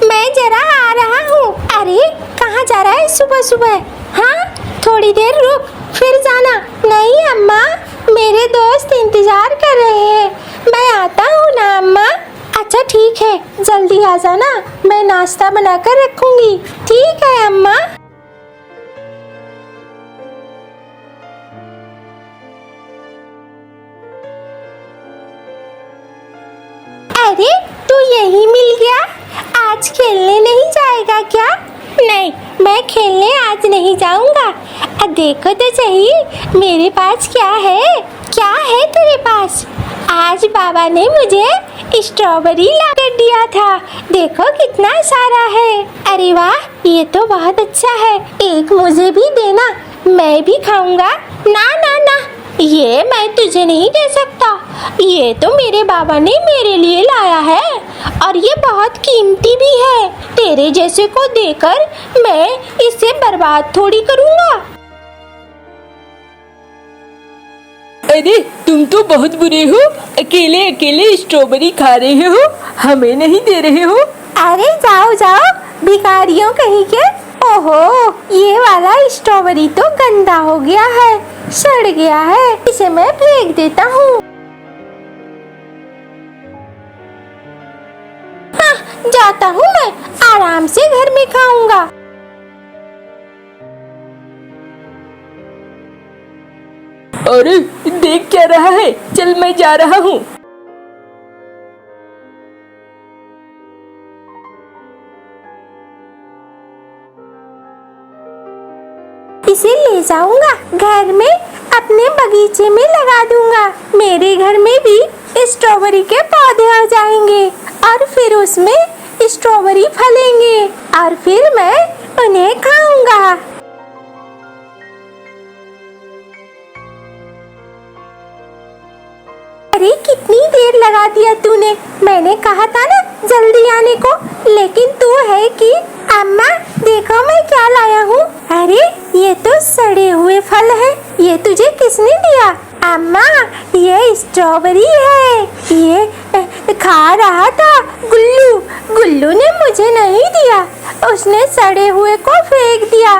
मैं जरा आ रहा हूँ। अरे कहाँ जा रहा है सुबह सुबह? हाँ थोड़ी देर रुक फिर जाना। नहीं अम्मा, मेरे दोस्त इंतजार कर रहे हैं, मैं आता हूँ ना अम्मा। अच्छा ठीक है, जल्दी आ जाना, मैं नाश्ता बनाकर रखूंगी। ठीक है अम्मा। अरे तू यही मिल गया, आज खेलने नहीं जाएगा क्या? नहीं, मैं खेलने आज नहीं जाऊंगा। देखो तो सही मेरे पास क्या है। क्या है तेरे पास? आज बाबा ने मुझे स्ट्रॉबेरी ला कर दिया था, देखो कितना सारा है। अरे वाह, ये तो बहुत अच्छा है, एक मुझे भी देना, मैं भी खाऊंगा। ना ना ना, ये मैं तुझे नहीं दे सकता, ये तो मेरे बाबा ने मेरे लिए लाया है और ये बहुत कीमती भी है। तेरे जैसे को देकर मैं इसे बर्बाद थोड़ी करूँगा। अरे तुम तो बहुत बुरे हो, अकेले अकेले स्ट्रॉबेरी खा रहे हो, हमें नहीं दे रहे हो। अरे जाओ जाओ भिखारियों कहीं के। ओहो, ये वाला स्ट्रॉबेरी तो गंदा हो गया है, सड़ गया है, इसे मैं फेंक देता हूँ। हाँ, जाता हूँ मैं, आराम से घर में खाऊंगा। अरे देख क्या रहा है, चल मैं जा रहा हूँ। इसे ले जाऊंगा घर में, अपने बगीचे में लगा दूंगा। मेरे घर में भी स्ट्रॉबेरी के पौधे आ जाएंगे और फिर उसमें स्ट्रॉबेरी फलेंगे और फिर मैं उन्हें खाऊंगा। अरे कितनी देर लगा दिया तूने, मैंने कहा था ना जल्दी आने को, लेकिन तू है कि अम्मा देखो मैं क्या लाया हूँ। अरे ये तो सड़े हुए फल है, ये तुझे किसने दिया? अम्मा ये स्ट्रॉबेरी है, ये खा रहा था गुल्लू, गुल्लू ने मुझे नहीं दिया, उसने सड़े हुए को फेंक दिया।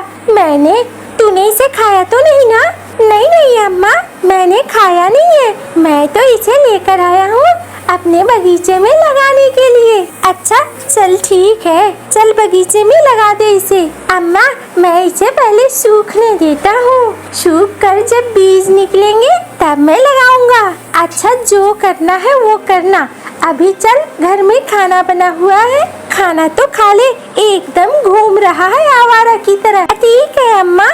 तूने इसे खाया तो नहीं ना? नहीं नहीं अम्मा, मैंने खाया नहीं है, मैं तो इसे लेकर आया हूँ अपने बगीचे में लगाने के लिए। अच्छा चल ठीक है, चल बगीचे में लगा दे इसे। अम्मा मैं इसे पहले सूखने देता हूँ, सूख कर जब बीज निकलेंगे तब मैं लगाऊंगा। अच्छा जो करना है वो करना, अभी चल घर में खाना बना हुआ है, खाना तो खा ले, एकदम घूम रहा है आवारा की तरह। ठीक है अम्मा।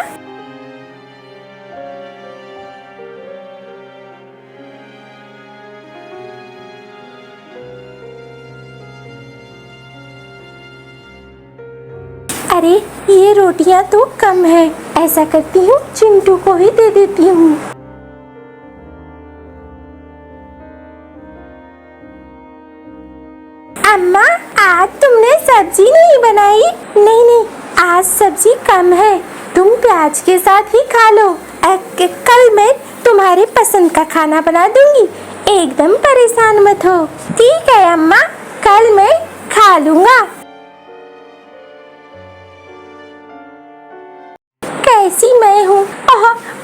अरे ये रोटियां तो कम है, ऐसा करती हूँ चिंटू को ही दे देती हूँ। अम्मा आज तुमने सब्जी नहीं बनाई? नहीं नहीं, आज सब्जी कम है, तुम प्याज के साथ ही खा लो। कल मैं तुम्हारे पसंद का खाना बना दूंगी, एकदम परेशान मत हो। ठीक है अम्मा, कल मैं खा लूंगा। कैसी मैं हूँ,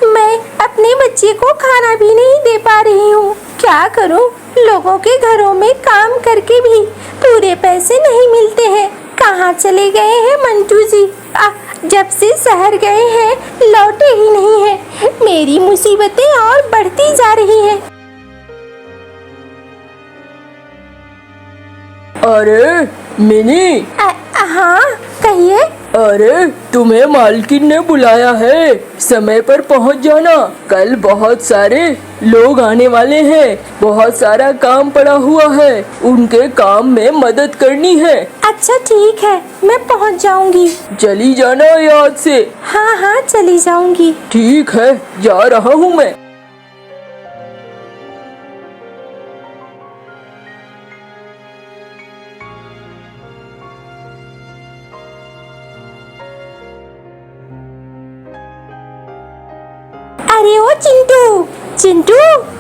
मैं अपने बच्चे को खाना भी नहीं दे पा रही हूँ। क्या करूँ, लोगों के घरों में काम करके भी पूरे पैसे नहीं मिलते हैं। कहाँ चले गए हैं मंटू जी? जब से शहर गए हैं लौटे ही नहीं हैं। मेरी मुसीबतें और बढ़ती जा रही हैं। अरे मिनी। हाँ कहिए। अरे तुम्हें मालकिन ने बुलाया है, समय पर पहुंच जाना, कल बहुत सारे लोग आने वाले हैं, बहुत सारा काम पड़ा हुआ है, उनके काम में मदद करनी है। अच्छा ठीक है, मैं पहुंच जाऊंगी। चली जाना याद से। हाँ हाँ चली जाऊंगी। ठीक है, जा रहा हूँ मैं। अरे ओ चिंटू, चिंटू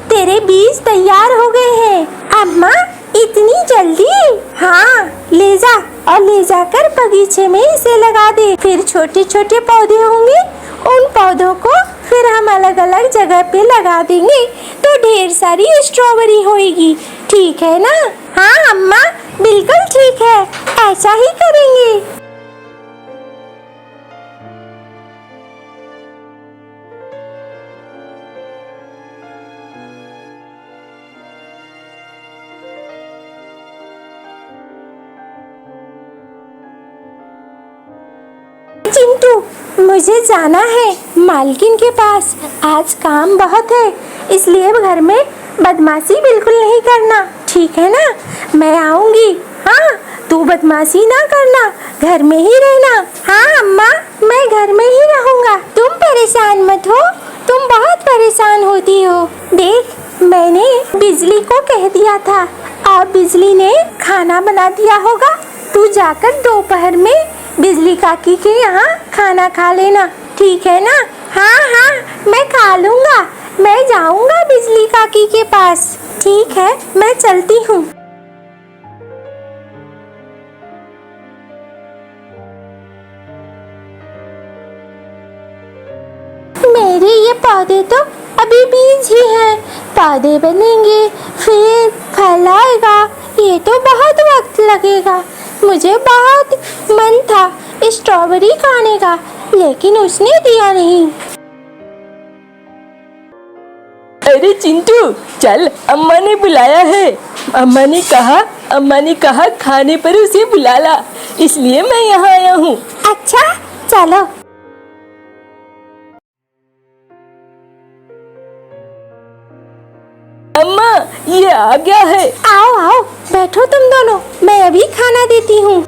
तेरे बीज तैयार हो गए हैं। अम्मा इतनी जल्दी? हाँ, ले जा और ले जाकर बगीचे में इसे लगा दे। फिर छोटे छोटे पौधे होंगे, उन पौधों को फिर हम अलग अलग जगह पे लगा देंगे तो ढेर सारी स्ट्रॉबेरी होएगी। ठीक है ना? हाँ अम्मा, बिल्कुल ठीक है, ऐसा ही करेंगे। चिंटू, मुझे जाना है मालकिन के पास। आज काम बहुत है, इसलिए घर में बदमाशी बिल्कुल नहीं करना, ठीक है ना? मैं आऊंगी। हाँ, तू बदमाशी ना करना, घर में ही रहना। हाँ अम्मा, मैं घर में ही रहूंगा। तुम परेशान मत हो, तुम बहुत परेशान होती हो। देख, मैंने बिजली को कह दिया था और बिजली ने खाना बना दिया होगा। तू जाकर दोपहर में बिजली काकी के यहाँ खाना खा लेना, ठीक है ना? हाँ हाँ, मैं खा लूँगा। मैं जाऊँगा बिजली काकी के पास। ठीक है, मैं चलती हूँ। मेरे ये पौधे तो अभी बीज ही हैं, पौधे बनेंगे, फिर फल आएगा। ये तो बहुत वक्त लगेगा। मुझे बहुत मन था स्ट्रॉबेरी खाने का, लेकिन उसने दिया नहीं। अरे चिंटू, चल, अम्मा ने बुलाया है। अम्मा ने कहा खाने पर उसे बुला ला, इसलिए मैं यहाँ आया हूँ। अच्छा, चलो। अम्मा, ये आ गया है। आओ आओ, बैठो तुम दोनों, मैं अभी खाना देती हूँ।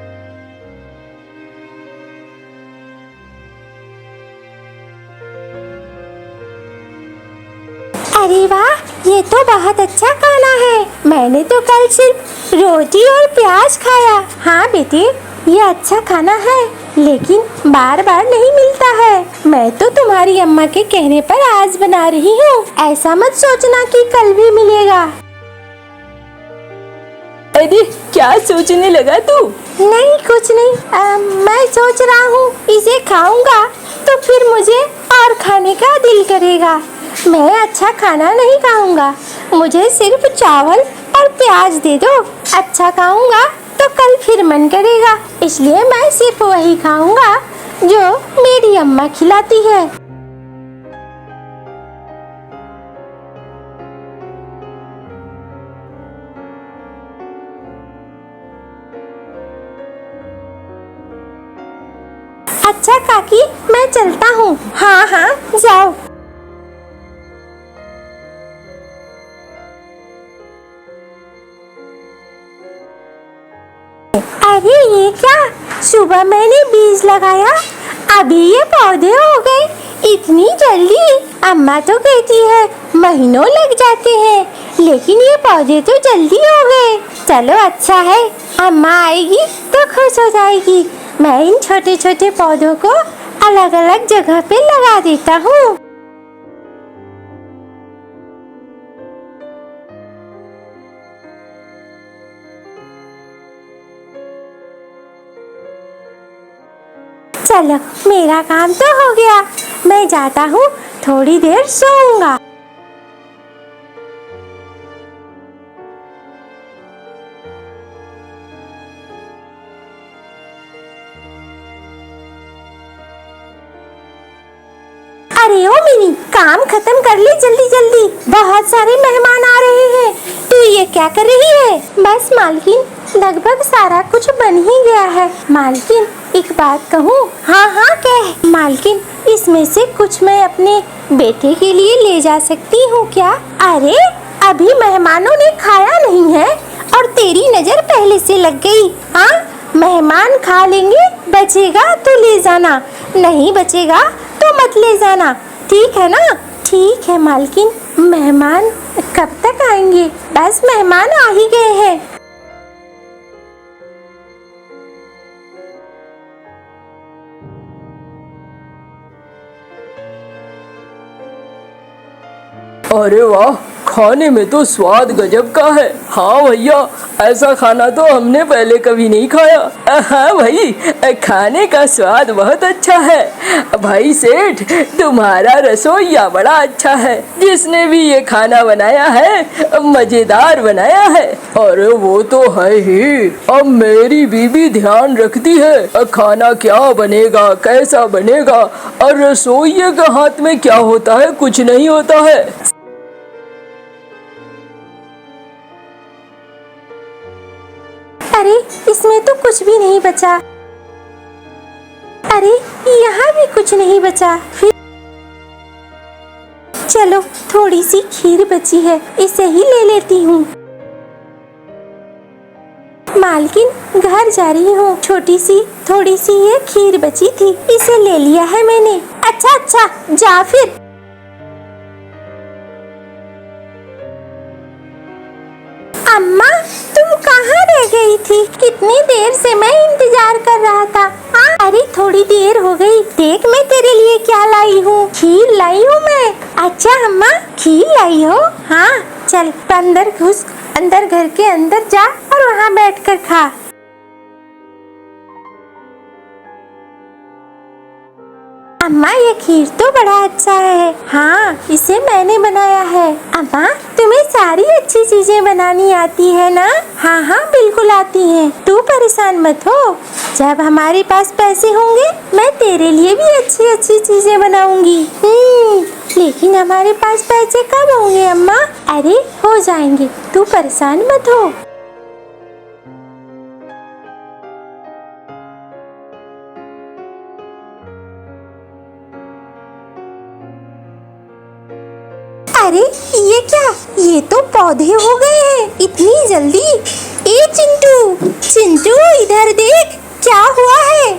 अरे वाह, ये तो बहुत अच्छा खाना है। मैंने तो कल सिर्फ रोटी और प्याज खाया। हाँ बेटे, ये अच्छा खाना है, लेकिन बार बार नहीं मिलता है। मैं तो तुम्हारी अम्मा के कहने पर आज बना रही हूँ। ऐसा मत सोचना कि कल भी मिलेगा। अरे क्या सोचने लगा तू? नहीं, कुछ नहीं। मैं सोच रहा हूँ इसे खाऊंगा तो फिर मुझे और खाने का दिल करेगा। मैं अच्छा खाना नहीं खाऊंगा, मुझे सिर्फ चावल और प्याज दे दो। अच्छा खाऊंगा तो कल फिर मन करेगा, इसलिए मैं सिर्फ वही खाऊंगा जो मेरी अम्मा खिलाती है। अच्छा काकी, मैं चलता हूँ। हाँ हाँ, जाओ। अरे ये क्या, सुबह मैंने बीज लगाया, अभी ये पौधे हो गए इतनी जल्दी? अम्मा तो कहती है महीनों लग जाते हैं, लेकिन ये पौधे तो जल्दी हो गए। चलो अच्छा है, अम्मा आएगी तो खुश हो जाएगी। मैं इन छोटे छोटे पौधों को अलग अलग जगह पे लगा देता हूँ। चलो, मेरा काम तो हो गया, मैं जाता हूँ, थोड़ी देर सोऊंगा। अरे ओ मिनी, काम खत्म कर ले जल्दी जल्दी, बहुत सारे मेहमान आ रहे हैं। तू ये क्या कर रही है? बस मालकिन, लगभग सारा कुछ बन ही गया है। मालकिन, एक बात कहूँ? हाँ हाँ कह। मालकिन, इसमें से कुछ मैं अपने बेटे के लिए ले जा सकती हूँ क्या? अरे अभी मेहमानों ने खाया नहीं है और तेरी नजर पहले से लग गई। हाँ, मेहमान खा लेंगे, बचेगा तो ले जाना, नहीं बचेगा तो मत ले जाना, ठीक है ना? ठीक है मालकिन। मेहमान कब तक आएंगे? बस मेहमान आ ही गए हैं। अरे वाह, खाने में तो स्वाद गजब का है। हाँ भैया, ऐसा खाना तो हमने पहले कभी नहीं खाया। हाँ भाई, खाने का स्वाद बहुत अच्छा है। भाई सेठ, तुम्हारा रसोइया बड़ा अच्छा है। जिसने भी ये खाना बनाया है मजेदार बनाया है। अरे वो तो है ही, अब मेरी बीबी ध्यान रखती है खाना क्या बनेगा, कैसा बनेगा, और रसोइये के हाथ में क्या होता है, कुछ नहीं होता है। अरे इसमें तो कुछ भी नहीं बचा। अरे यहाँ भी कुछ नहीं बचा। फिर चलो, थोड़ी सी खीर बची है, इसे ही ले लेती हूँ। मालकिन, घर जा रही हूँ। थोड़ी सी ये खीर बची थी, इसे ले लिया है मैंने। अच्छा, जा फिर। अम्मा, तुम कहाँ रह गई थी? कितनी देर से मैं इंतजार कर रहा था। अरे थोड़ी देर हो गई। देख मैं तेरे लिए क्या लाई हूँ। खीर लाई हूँ मैं। अच्छा अम्मा, खीर लाई हो? हाँ, चल अंदर घुस, अंदर घर के अंदर जा और वहाँ बैठकर खा। अम्मा, ये खीर तो बड़ा अच्छा है। हाँ, इसे मैंने बनाया है। अम्मा, तुम्हें सारी अच्छी चीजें बनानी आती है ना? हाँ, बिल्कुल आती हैं। तू परेशान मत हो। जब हमारे पास पैसे होंगे मैं तेरे लिए भी अच्छी अच्छी चीजें बनाऊंगी। लेकिन हमारे पास पैसे कब होंगे अम्मा? अरे हो जाएंगे, तू परेशान मत हो। अरे ये क्या? ये तो पौधे हो गए हैं इतनी जल्दी। ए चिंटू, इधर देख, क्या हुआ है?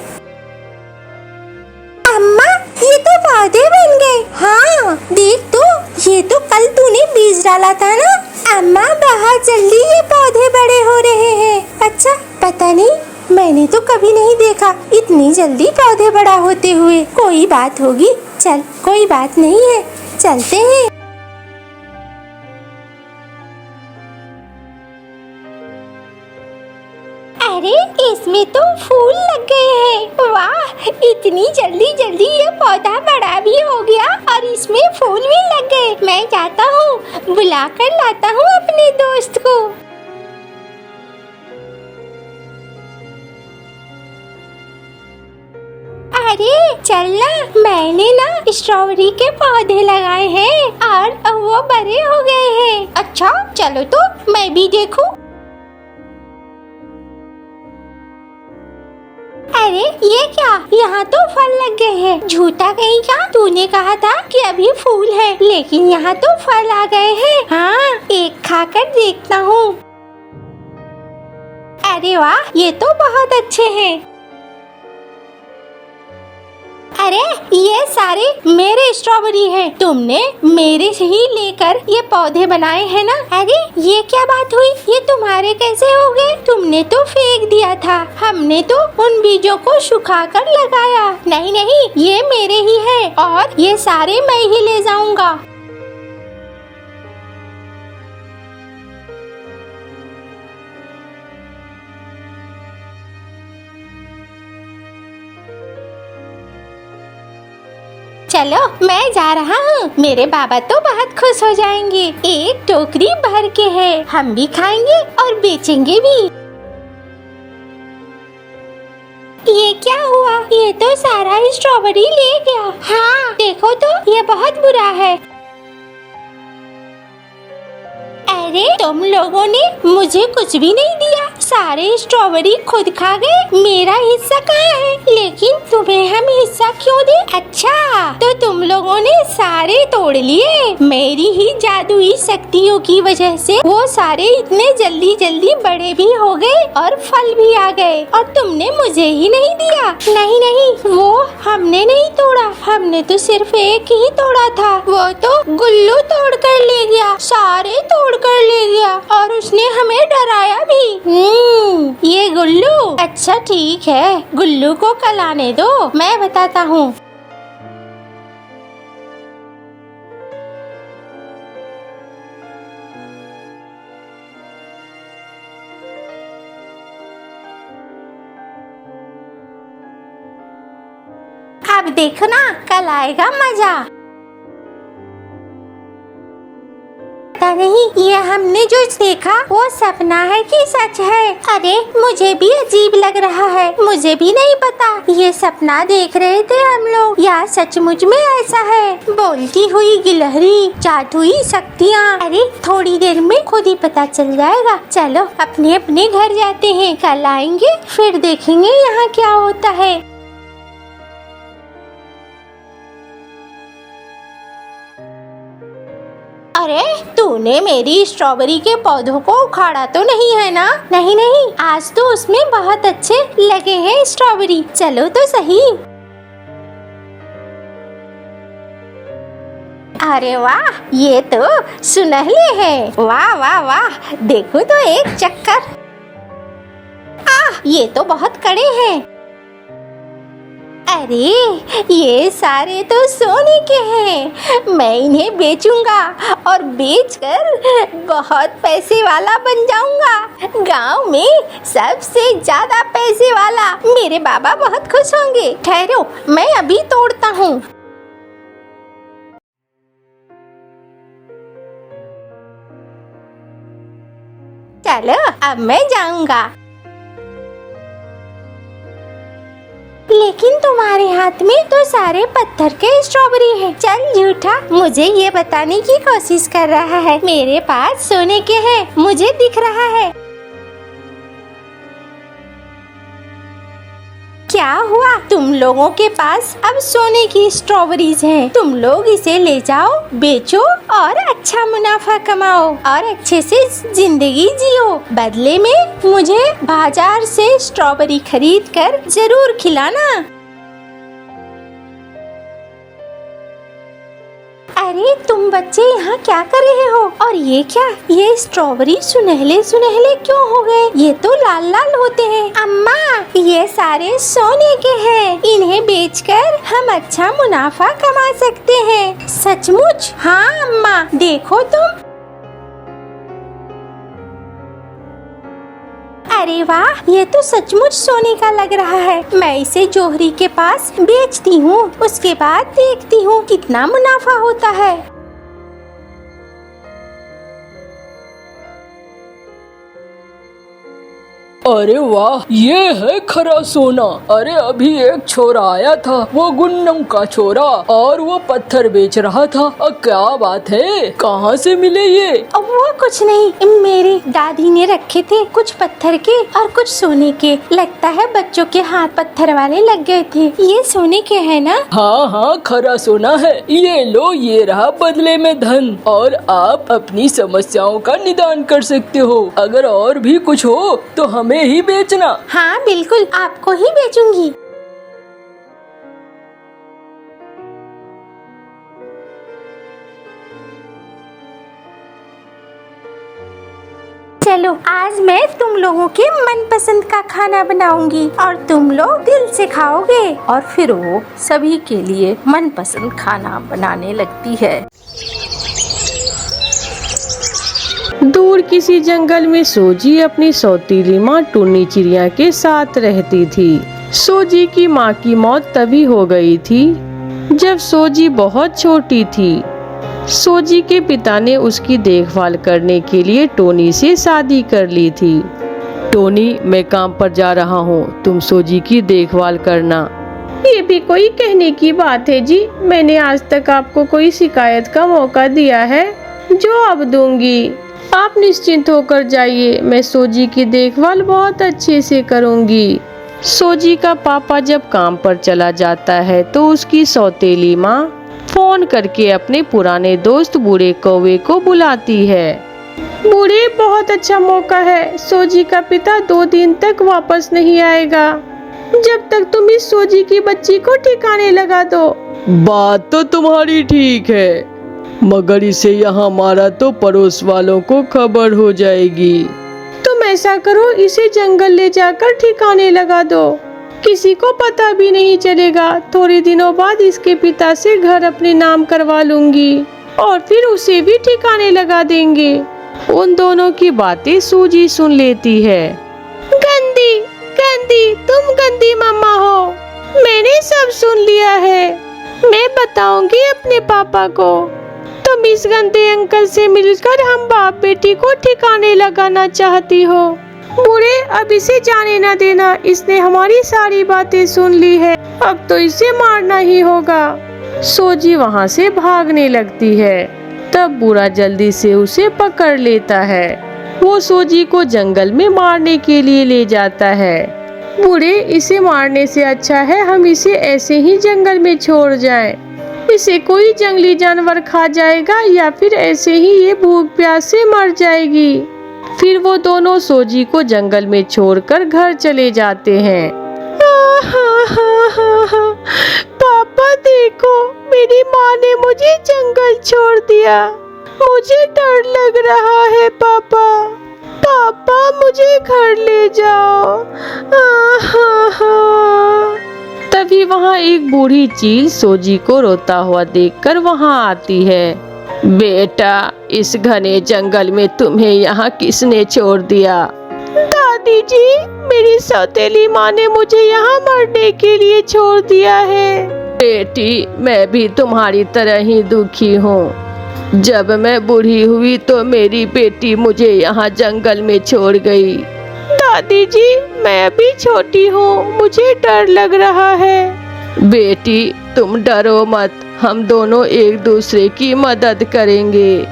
अम्मा, ये तो पौधे बन गए। हाँ देख तो, ये तो कल तूने बीज डाला था ना। अम्मा, बहुत जल्दी ये पौधे बड़े हो रहे हैं। अच्छा, पता नहीं, मैंने तो कभी नहीं देखा इतनी जल्दी पौधे बड़ा होते हुए। कोई बात होगी। चल, कोई बात नहीं है, चलते हैं। अरे इसमें तो फूल लग गए हैं। वाह, इतनी जल्दी ये पौधा बड़ा भी हो गया और इसमें फूल भी लग गए। मैं जाता हूँ, बुला कर लाता हूँ अपने दोस्त को। अरे चलना, मैंने ना स्ट्रॉबेरी के पौधे लगाए हैं और वो बड़े हो गए हैं। अच्छा चलो तो मैं भी देखूं। अरे ये क्या? यहाँ तो फल लग गए हैं। झूठा कहीं का, तूने कहा था कि अभी फूल है, लेकिन यहाँ तो फल आ गए हैं। हाँ, एक खाकर देखता हूँ। अरे वाह, ये तो बहुत अच्छे हैं। अरे ये सारे मेरे स्ट्रॉबेरी हैं। तुमने मेरे से ही लेकर ये पौधे बनाए हैं ना? अरे ये क्या बात हुई? ये तुम्हारे कैसे हो गए? तुमने तो फेंक दिया था। हमने तो उन बीजों को सुखाकर लगाया। नहीं, ये मेरे ही है और ये सारे मैं ही ले जाऊंगा। चलो मैं जा रहा हूँ। मेरे बाबा तो बहुत खुश हो जाएंगे। एक टोकरी भर के है, हम भी खाएंगे और बेचेंगे भी। ये क्या हुआ? ये तो सारा स्ट्रॉबेरी ले गया। हाँ देखो तो, ये बहुत बुरा है। अरे तुम लोगों ने मुझे कुछ भी नहीं दिया, सारे स्ट्रॉबेरी खुद खा गए। मेरा हिस्सा कहाँ है? लेकिन तुम्हें हम हिस्सा क्यों दे? अच्छा तो तुम लोगों ने सारे तोड़ लिए। मेरी ही जादुई शक्तियों की वजह से वो सारे इतने जल्दी बड़े भी हो गए और फल भी आ गए, और तुमने मुझे ही नहीं दिया। नहीं, वो हमने नहीं तोड़ा, हमने तो सिर्फ एक ही तोड़ा था। वो तो गुल्लू तोड़ कर ले गया, सारे तोड़ कर ले गया, और उसने हमें डराया भी। ये गुल्लू? अच्छा ठीक है, गुल्लू को कल आने दो, मैं बताता हूँ। अब देखो ना, कल आएगा मजा। पता नहीं ये हमने जो देखा वो सपना है कि सच है। अरे मुझे भी अजीब लग रहा है, मुझे भी नहीं पता ये सपना देख रहे थे हम लोग या सचमुच में ऐसा है। बोलती हुई गिलहरी, जादू हुई शक्तियाँ, अरे थोड़ी देर में खुद ही पता चल जाएगा। चलो अपने अपने घर जाते हैं, कल आएंगे फिर देखेंगे यहाँ क्या होता है। अरे तूने मेरी स्ट्रॉबेरी के पौधों को उखाड़ा तो नहीं है ना? नहीं नहीं, आज तो उसमें बहुत अच्छे लगे हैं स्ट्रॉबेरी। चलो तो सही। अरे वाह, ये तो सुनहले हैं। वाह वाह वाह, देखो तो एक चक्कर। ये तो बहुत कड़े हैं। अरे ये सारे तो सोने के हैं। मैं इन्हें बेचूंगा और बेचकर बहुत पैसे वाला बन जाऊंगा। गांव में सबसे ज्यादा पैसे वाला। मेरे बाबा बहुत खुश होंगे। ठहरो, मैं अभी तोड़ता हूँ। चलो अब मैं जाऊंगा। लेकिन तुम्हारे हाथ में तो सारे पत्थर के स्ट्रॉबेरी है। चल झूठा, मुझे ये बताने की कोशिश कर रहा है। मेरे पास सोने के हैं, मुझे दिख रहा है। क्या हुआ? तुम लोगों के पास अब सोने की स्ट्रॉबेरीज हैं। तुम लोग इसे ले जाओ, बेचो और अच्छा मुनाफा कमाओ और अच्छे से जिंदगी जियो। बदले में मुझे बाजार से स्ट्रॉबेरी खरीद कर जरूर खिलाना। अरे तुम बच्चे यहाँ क्या कर रहे हो? और ये क्या? ये स्ट्रॉबेरी सुनहले सुनहले क्यों हो गए? ये तो लाल लाल होते हैं। अम्मा, ये सारे सोने के हैं। इन्हें बेचकर हम अच्छा मुनाफा कमा सकते हैं। सचमुच? हाँ अम्मा, देखो तुम। अरे वाह, ये तो सचमुच सोने का लग रहा है। मैं इसे जोहरी के पास बेचती हूँ, उसके बाद देखती हूँ कितना मुनाफा होता है। अरे वाह, ये है खरा सोना। अरे अभी एक छोरा आया था, वो गुन्नम का छोरा, और वो पत्थर बेच रहा था। क्या बात है, कहाँ से मिले ये? अब वो कुछ नहीं, मेरी दादी ने रखे थे, कुछ पत्थर के और कुछ सोने के। लगता है बच्चों के हाथ पत्थर वाले लग गए थे। ये सोने के है ना? हाँ हाँ, खरा सोना है। ये लो, ये रहा बदले में धन, और आप अपनी समस्याओं का निदान कर सकते हो। अगर और भी कुछ हो तो हमें ही बेचना। हाँ बिल्कुल, आपको ही बेचूंगी। चलो आज मैं तुम लोगों के मनपसंद का खाना बनाऊंगी और तुम लोग दिल से खाओगे। और फिर वो सभी के लिए मनपसंद खाना बनाने लगती है। दूर किसी जंगल में सोजी अपनी सौतीली माँ टुन्नी चिड़िया के साथ रहती थी। सोजी की माँ की मौत तभी हो गई थी जब सोजी बहुत छोटी थी। सोजी के पिता ने उसकी देखभाल करने के लिए टोनी से शादी कर ली थी। टोनी, मैं काम पर जा रहा हूँ, तुम सोजी की देखभाल करना। ये भी कोई कहने की बात है जी, मैंने आज तक आपको कोई शिकायत का मौका दिया है जो अब दूंगी। आप निश्चिंत होकर जाइए, मैं सोजी की देखभाल बहुत अच्छे से करूंगी। सोजी का पापा जब काम पर चला जाता है तो उसकी सौतेली माँ फोन करके अपने पुराने दोस्त बूढ़े कौवे को बुलाती है। बूढ़े, बहुत अच्छा मौका है, सोजी का पिता 2 दिन तक वापस नहीं आएगा। जब तक तुम इस सोजी की बच्ची को ठिकाने लगा दो। बात तो तुम्हारी ठीक है, मगर इसे यहाँ मारा तो पड़ोस वालों को खबर हो जाएगी। तुम ऐसा करो, इसे जंगल ले जाकर ठिकाने लगा दो, किसी को पता भी नहीं चलेगा। थोड़े दिनों बाद इसके पिता से घर अपने नाम करवा लूंगी और फिर उसे भी ठिकाने लगा देंगे। उन दोनों की बातें सूजी सुन लेती है। गंदी गंदी, तुम गंदी मम्मा हो, मैंने सब सुन लिया है। मैं बताऊंगी अपने पापा को। तुम इस गंदे अंकल से मिलकर हम बाप बेटी को ठिकाने लगाना चाहती हो। बूढ़े, अब इसे जाने न देना। इसने हमारी सारी बातें सुन ली है। अब तो इसे मारना ही होगा। सोजी वहाँ से भागने लगती है। तब बूढ़ा जल्दी से उसे पकड़ लेता है। वो सोजी को जंगल में मारने के लिए ले जाता है। बूढ़े, इसे मारने से अच्छा है हम इसे ऐसे ही जंगल में छोड़ जाएं। इसे कोई जंगली जानवर खा जाएगा या फिर ऐसे ही ये भूख प्यास से मर जाएगी। फिर वो दोनों सोजी को जंगल में छोड़कर घर चले जाते हैं। पापा देखो, मेरी माँ ने मुझे जंगल छोड़ दिया। मुझे डर लग रहा है पापा। पापा, मुझे घर ले जाओ। तभी वहाँ एक बूढ़ी चील सोजी को रोता हुआ देखकर वहाँ आती है। बेटा, इस घने जंगल में तुम्हें यहाँ किसने छोड़ दिया? दादी जी, मेरी सौतेली माँ ने मुझे यहाँ मरने के लिए छोड़ दिया है। बेटी, मैं भी तुम्हारी तरह ही दुखी हूँ। जब मैं बूढ़ी हुई तो मेरी बेटी मुझे यहाँ जंगल में छोड़ गई। दादी जी, मैं अभी छोटी हूँ, मुझे डर लग रहा है। बेटी, तुम डरो मत, हम दोनों एक दूसरे की मदद करेंगे।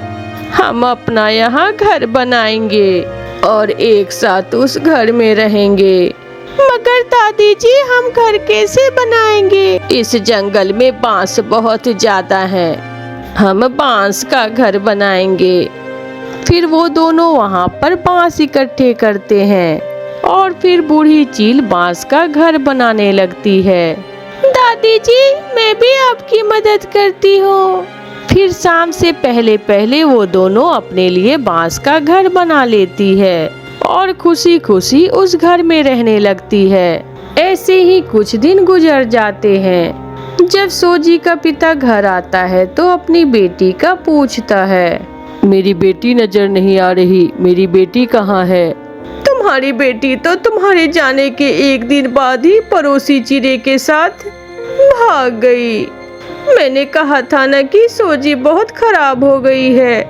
हम अपना यहाँ घर बनाएंगे और एक साथ उस घर में रहेंगे। मगर दादी जी, हम घर कैसे बनाएंगे? इस जंगल में बांस बहुत ज्यादा है, हम बांस का घर बनाएंगे। फिर वो दोनों वहाँ पर बांस इकट्ठे करते हैं और फिर बूढ़ी चील बांस का घर बनाने लगती है। दादी जी, मैं भी आपकी मदद करती हूँ। फिर शाम से पहले पहले वो दोनों अपने लिए बांस का घर बना लेती है और खुशी खुशी उस घर में रहने लगती है। ऐसे ही कुछ दिन गुजर जाते हैं। जब सोजी का पिता घर आता है तो अपनी बेटी का पूछता है। मेरी बेटी नजर नहीं आ रही, मेरी बेटी कहाँ है? तुम्हारी बेटी तो तुम्हारे जाने के एक दिन बाद ही पड़ोसी चिड़े के साथ भाग गई। मैंने कहा था ना कि सोजी बहुत खराब हो गई है,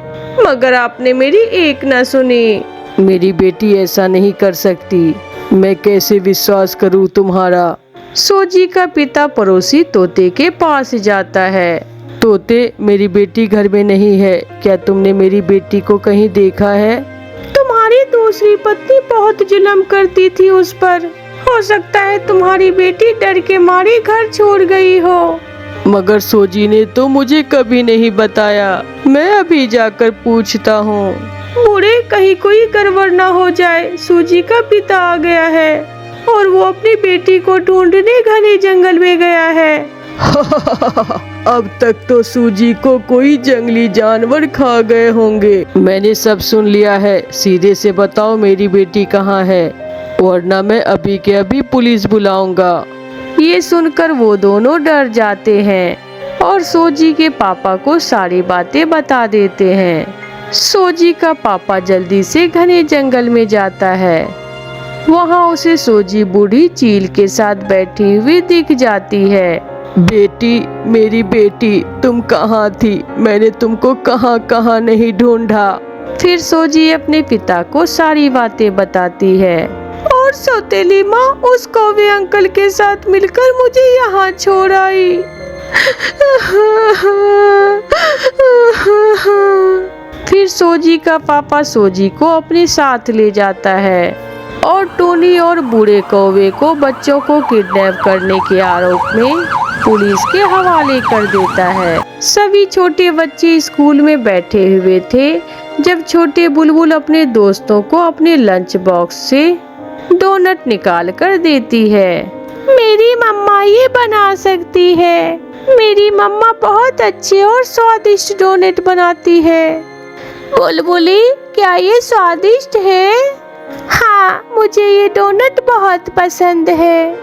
मगर आपने मेरी एक न सुनी। मेरी बेटी ऐसा नहीं कर सकती, मैं कैसे विश्वास करूं तुम्हारा? सोजी का पिता पड़ोसी तोते के पास जाता है। तोते, मेरी बेटी घर में नहीं है, क्या तुमने मेरी बेटी को कहीं देखा है? तुम्हारी दूसरी पत्नी बहुत जुल्म करती थी उस पर। हो सकता है तुम्हारी बेटी डर के मारे घर छोड़ गई हो। मगर सोजी ने तो मुझे कभी नहीं बताया। मैं अभी जाकर पूछता हूँ। बूढ़े, कहीं कोई गड़बड़ ना हो जाए। सोजी का पिता आ गया है और वो अपनी बेटी को ढूंढने घने जंगल में गया है। अब तक तो सूजी को कोई जंगली जानवर खा गए होंगे। मैंने सब सुन लिया है, सीधे से बताओ मेरी बेटी कहाँ है, वरना मैं अभी के अभी पुलिस बुलाऊंगा। ये सुनकर वो दोनों डर जाते हैं और सोजी के पापा को सारी बातें बता देते हैं। सोजी का पापा जल्दी से घने जंगल में जाता है। वहाँ उसे सोजी बूढ़ी चील के साथ बैठी हुई दिख जाती है। बेटी, मेरी बेटी, तुम कहाँ थी? मैंने तुमको कहाँ कहाँ नहीं ढूंढा। फिर सोजी अपने पिता को सारी बातें बताती है। और सौतेली माँ उस कौवे अंकल के साथ मिलकर मुझे यहाँ छोड़ आई। फिर सोजी का पापा सोजी को अपने साथ ले जाता है और टोनी और बूढ़े कौवे को बच्चों को किडनैप करने के आरोप में पुलिस के हवाले कर देता है। सभी छोटे बच्चे स्कूल में बैठे हुए थे जब छोटे बुलबुल अपने दोस्तों को अपने लंच बॉक्स से डोनट निकाल कर देती है। मेरी मम्मा ये बना सकती है। मेरी मम्मा बहुत अच्छे और स्वादिष्ट डोनट बनाती है। बुलबुली, क्या ये स्वादिष्ट है? हाँ, मुझे ये डोनट बहुत पसंद है।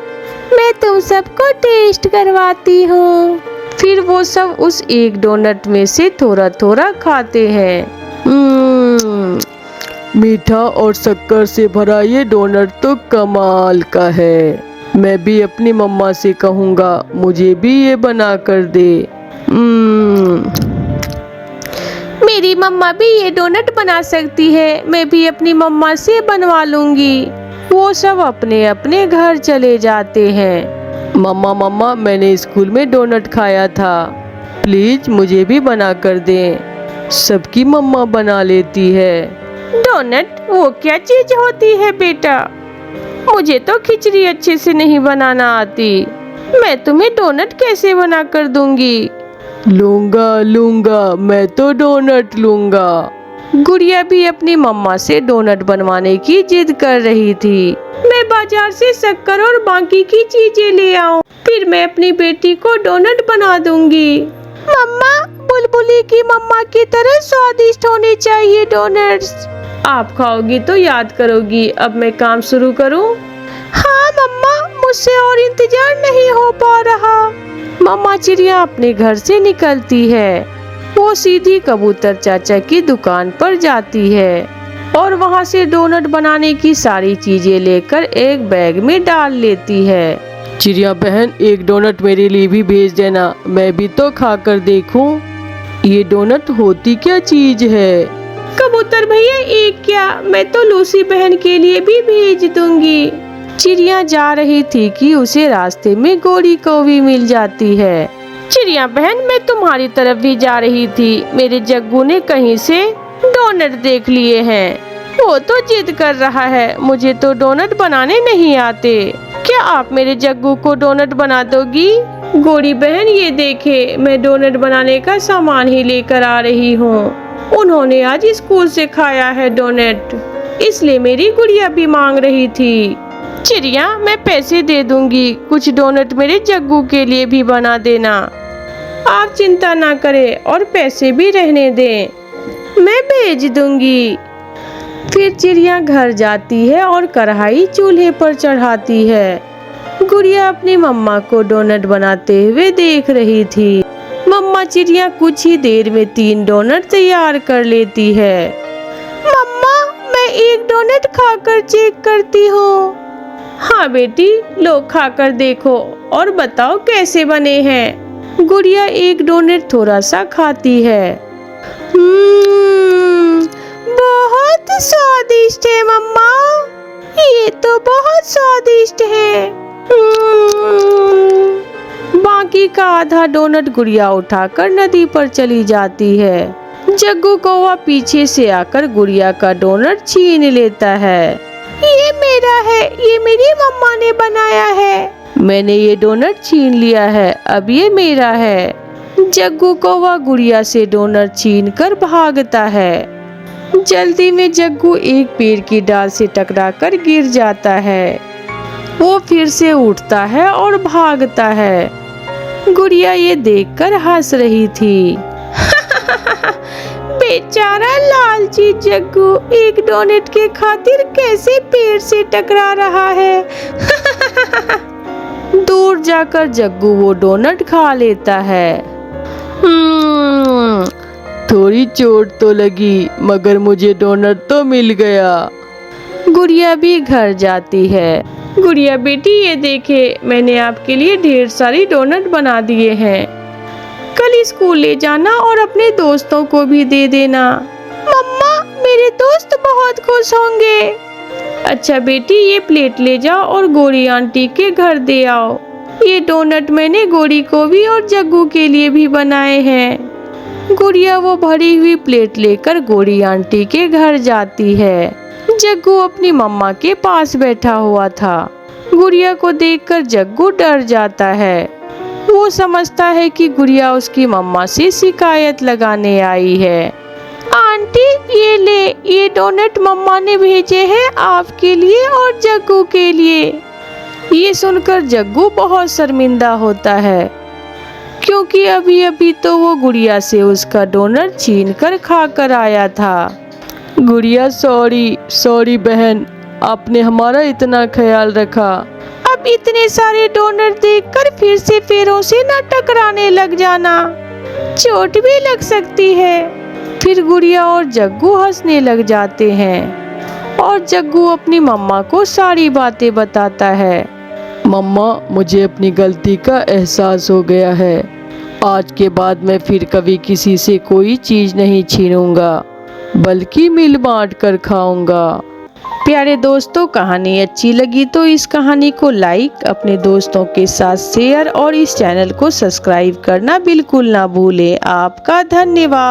मैं तुम सबको टेस्ट करवाती हूँ। फिर वो सब उस एक डोनट में से थोड़ा थोड़ा खाते हैं। मीठा और शक्कर से भरा ये डोनट तो कमाल का है। मैं भी अपनी मम्मा से कहूँगा मुझे भी ये बना कर दे। मेरी मम्मा भी ये डोनट बना सकती है, मैं भी अपनी मम्मा से बनवा लूंगी। वो सब अपने अपने घर चले जाते हैं। मम्मा मम्मा, मैंने स्कूल में डोनट खाया था, प्लीज मुझे भी बना कर दें। सबकी मम्मा बना लेती है। डोनट वो क्या चीज होती है बेटा? मुझे तो खिचड़ी अच्छे से नहीं बनाना आती, मैं तुम्हें डोनट कैसे बना कर दूंगी? लूंगा, मैं तो डोनट लूंगा। गुड़िया भी अपनी मम्मा से डोनट बनवाने की जिद कर रही थी। मैं बाजार से शक्कर और बाकी की चीजें ले आऊं, फिर मैं अपनी बेटी को डोनट बना दूंगी। मम्मा, बुलबुली की मम्मा की तरह स्वादिष्ट होने चाहिए डोनट्स। आप खाओगी तो याद करोगी। अब मैं काम शुरू करूं? हाँ मम्मा, मुझसे और इंतजार नहीं हो पा रहा। मम्मा चिड़िया अपने घर से निकलती है। वो सीधी कबूतर चाचा की दुकान पर जाती है और वहाँ से डोनट बनाने की सारी चीजें लेकर एक बैग में डाल लेती है। चिड़िया बहन, एक डोनट मेरे लिए भी भेज देना, मैं भी तो खाकर देखूं ये डोनट होती क्या चीज है। कबूतर भैया, एक क्या, मैं तो लूसी बहन के लिए भी भेज दूंगी। चिड़िया जा रही थी कि उसे रास्ते में गोरी कौवी मिल जाती है। चिड़िया बहन, मैं तुम्हारी तरफ भी जा रही थी, मेरे जग्गू ने कहीं से डोनट देख लिए हैं। वो तो जिद कर रहा है, मुझे तो डोनट बनाने नहीं आते, क्या आप मेरे जग्गू को डोनट बना दोगी? गोरी बहन, ये देखे, मैं डोनट बनाने का सामान ही लेकर आ रही हूँ। उन्होंने आज स्कूल से खाया है डोनट, इसलिए मेरी गुड़िया भी मांग रही थी। चिड़िया, मैं पैसे दे दूंगी, कुछ डोनट मेरे जग्गू के लिए भी बना देना। आप चिंता ना करें और पैसे भी रहने दें, मैं भेज दूंगी। फिर चिड़िया घर जाती है और कढ़ाई चूल्हे पर चढ़ाती है। गुड़िया अपनी मम्मा को डोनट बनाते हुए देख रही थी। मम्मा चिड़िया कुछ ही देर में 3 डोनट तैयार कर लेती है। मम्मा, मैं एक डोनट खाकर चेक करती हूँ। हाँ बेटी, लो खाकर देखो और बताओ कैसे बने हैं। गुड़िया एक डोनट थोड़ा सा खाती है। बहुत स्वादिष्ट है मम्मा, ये तो बहुत स्वादिष्ट है। बाकी का आधा डोनट गुड़िया उठाकर नदी पर चली जाती है। जग्गू कौवा पीछे से आकर गुड़िया का डोनट छीन लेता है। ये मेरा है, ये मेरी मम्मा ने बनाया है। मैंने ये डोनट छीन लिया है, अब ये मेरा है। जग्गू कौवा गुड़िया से डोनट छीन कर भागता है। जल्दी में जग्गू एक पेड़ की डाल से टकराकर गिर जाता है। वो फिर से उठता है और भागता है। गुड़िया ये देखकर हंस रही थी। बेचारा लालची जग्गू एक डोनट के खातिर कैसे पेड़ से टकरा रहा है। दूर जाकर जग्गू वो डोनट खा लेता है। थोड़ी चोट तो लगी, मगर मुझे डोनट तो मिल गया। गुड़िया भी घर जाती है। गुड़िया बेटी, ये देखे, मैंने आपके लिए ढेर सारी डोनट बना दिए हैं, कल स्कूल ले जाना और अपने दोस्तों को भी दे देना। मम्मा, मेरे दोस्त बहुत खुश होंगे। अच्छा बेटी, ये प्लेट ले जाओ और गोरी आंटी के घर दे आओ। ये डोनट मैंने गोरी को भी और जग्गू के लिए भी बनाए हैं। गुड़िया वो भरी हुई प्लेट लेकर गोरी आंटी के घर जाती है। जग्गू अपनी मम्मा के पास बैठा हुआ था। गुड़िया को देखकर जग्गू डर जाता है। वो समझता है कि गुड़िया उसकी मम्मा से शिकायत लगाने आई है। आंटी, ये ले, ये डोनट मम्मा ने भेजे हैं आपके लिए और जग्गू के लिए। ये सुनकर जग्गू बहुत शर्मिंदा होता है, क्योंकि अभी अभी तो वो गुड़िया से उसका डोनट छीन कर खा कर आया था। गुड़िया, सॉरी बहन, आपने हमारा इतना ख्याल रखा। अब इतने सारे डोनट देखकर फिर से पैरों से न टकराने लग जाना, चोट भी लग सकती है। फिर गुड़िया और जग्गू हंसने लग जाते हैं और जग्गू अपनी मम्मा को सारी बातें बताता है। मम्मा, मुझे अपनी गलती का एहसास हो गया है। आज के बाद मैं फिर कभी किसी से कोई चीज़ नहीं छीनूंगा, बल्कि मिल बांट कर खाऊंगा। प्यारे दोस्तों, कहानी अच्छी लगी तो इस कहानी को लाइक, अपने दोस्तों के साथ शेयर और इस चैनल को सब्सक्राइब करना बिल्कुल ना भूलें। आपका धन्यवाद।